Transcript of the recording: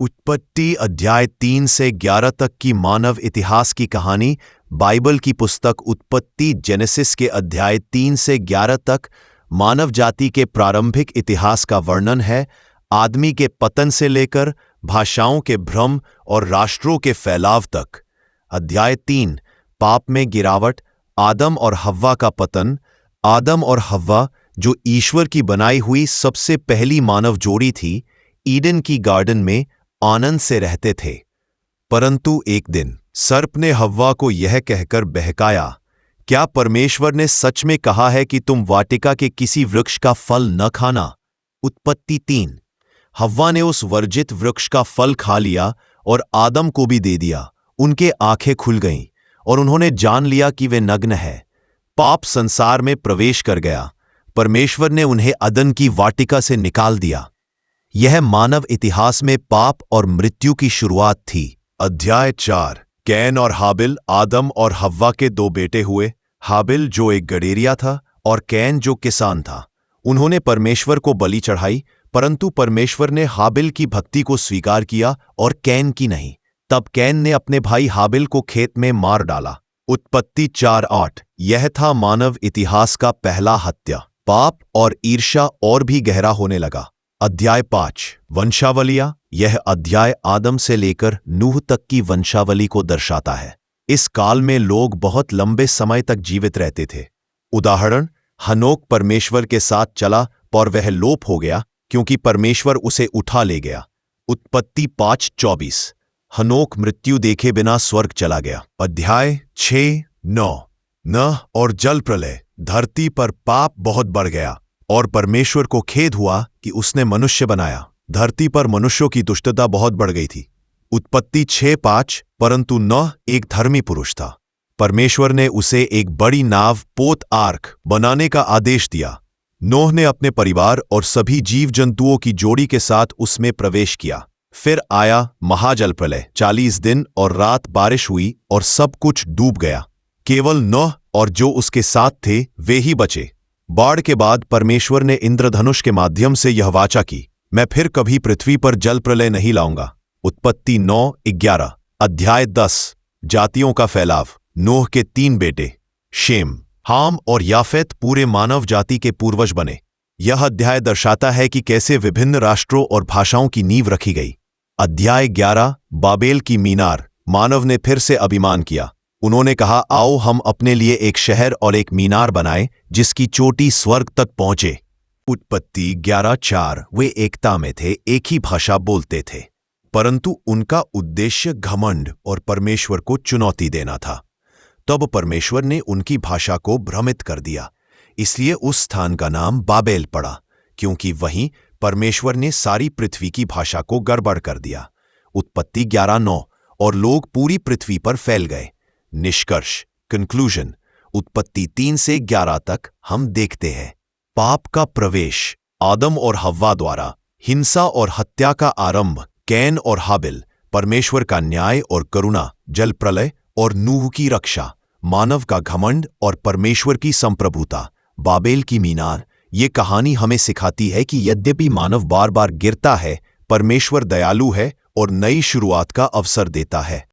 उत्पत्ति अध्याय 3 से 11 तक की मानव इतिहास की कहानी बाइबल की पुस्तक उत्पत्ति जेनेसिस के अध्याय 3 से 11 तक मानव जाति के प्रारंभिक इतिहास का वर्णन है। आदमी के पतन से लेकर भाषाओं के भ्रम और राष्ट्रों के फैलाव तक। अध्याय 3 पाप में गिरावट, आदम और हव्वा का पतन। आदम और हव्वा जो ईश्वर की बनाई हुई सबसे पहली मानव जोड़ी थी, ईडन की गार्डन में आनंद से रहते थे। परंतु एक दिन सर्प ने हव्वा को यह कहकर बहकाया, क्या परमेश्वर ने सच में कहा है कि तुम वाटिका के किसी वृक्ष का फल न खाना? उत्पत्ति 3। हव्वा ने उस वर्जित वृक्ष का फल खा लिया और आदम को भी दे दिया। उनके आंखें खुल गईं और उन्होंने जान लिया कि वे नग्न हैं। पाप संसार में प्रवेश कर गया। परमेश्वर ने उन्हें अदन की वाटिका से निकाल दिया। यह मानव इतिहास में पाप और मृत्यु की शुरुआत थी। अध्याय 4 कैन और हाबिल। आदम और हव्वा के दो बेटे हुए, हाबिल जो एक गडेरिया था और कैन जो किसान था। उन्होंने परमेश्वर को बलि चढ़ाई, परंतु परमेश्वर ने हाबिल की भक्ति को स्वीकार किया और कैन की नहीं। तब कैन ने अपने भाई हाबिल को खेत में मार डाला। उत्पत्ति 4:8। यह था मानव इतिहास का पहला हत्या। पाप और ईर्ष्या और भी गहरा होने लगा। अध्याय 5 वंशावलियां। यह अध्याय आदम से लेकर नूह तक की वंशावली को दर्शाता है। इस काल में लोग बहुत लंबे समय तक जीवित रहते थे। उदाहरण, हनोक परमेश्वर के साथ चला और वह लोप हो गया क्योंकि परमेश्वर उसे उठा ले गया। उत्पत्ति 5:24। हनोक मृत्यु देखे बिना स्वर्ग चला गया। अध्याय 6-9 नह और जल प्रलय। धरती पर पाप बहुत बढ़ गया और परमेश्वर को खेद हुआ कि उसने मनुष्य बनाया। धरती पर मनुष्यों की दुष्टता बहुत बढ़ गई थी। उत्पत्ति 6:5। परंतु नोह एक धर्मी पुरुष था। परमेश्वर ने उसे एक बड़ी नाव पोत आर्क बनाने का आदेश दिया। नोह ने अपने परिवार और सभी जीव जंतुओं की जोड़ी के साथ उसमें प्रवेश किया। फिर आया महाजल प्रलय। 40 दिन और रात बारिश हुई और सब कुछ डूब गया। केवल नोह और जो उसके साथ थे वे ही बचे। बाढ़ के बाद परमेश्वर ने इंद्रधनुष के माध्यम से यह वाचा की, मैं फिर कभी पृथ्वी पर जल प्रलय नहीं लाऊंगा। उत्पत्ति 9:11। अध्याय 10 जातियों का फैलाव। नोह के 3 बेटे शेम, हाम और याफेत पूरे मानव जाति के पूर्वज बने। यह अध्याय दर्शाता है कि कैसे विभिन्न राष्ट्रों और भाषाओं की नींव रखी गई। अध्याय 11 बाबेल की मीनार। मानव ने फिर से अभिमान किया। उन्होंने कहा, आओ हम अपने लिए एक शहर और एक मीनार बनाएं जिसकी चोटी स्वर्ग तक पहुंचे। उत्पत्ति 11:4। वे एकता में थे, एक ही भाषा बोलते थे, परंतु उनका उद्देश्य घमंड और परमेश्वर को चुनौती देना था। तब परमेश्वर ने उनकी भाषा को भ्रमित कर दिया, इसलिए उस स्थान का नाम बाबेल पड़ा, क्योंकि वहीं परमेश्वर ने सारी पृथ्वी की भाषा को गड़बड़ कर दिया। उत्पत्ति 11:9। और लोग पूरी पृथ्वी पर फैल गए। निष्कर्ष कंक्लूजन। उत्पत्ति 3 से 11 तक हम देखते हैं पाप का प्रवेश, आदम और हव्वा द्वारा, हिंसा और हत्या का आरंभ, कैन और हाबिल, परमेश्वर का न्याय और करुणा, जल प्रलय और नूह की रक्षा, मानव का घमंड और परमेश्वर की संप्रभुता, बाबेल की मीनार। ये कहानी हमें सिखाती है कि यद्यपि मानव बार बार गिरता है, परमेश्वर दयालु है और नई शुरुआत का अवसर देता है।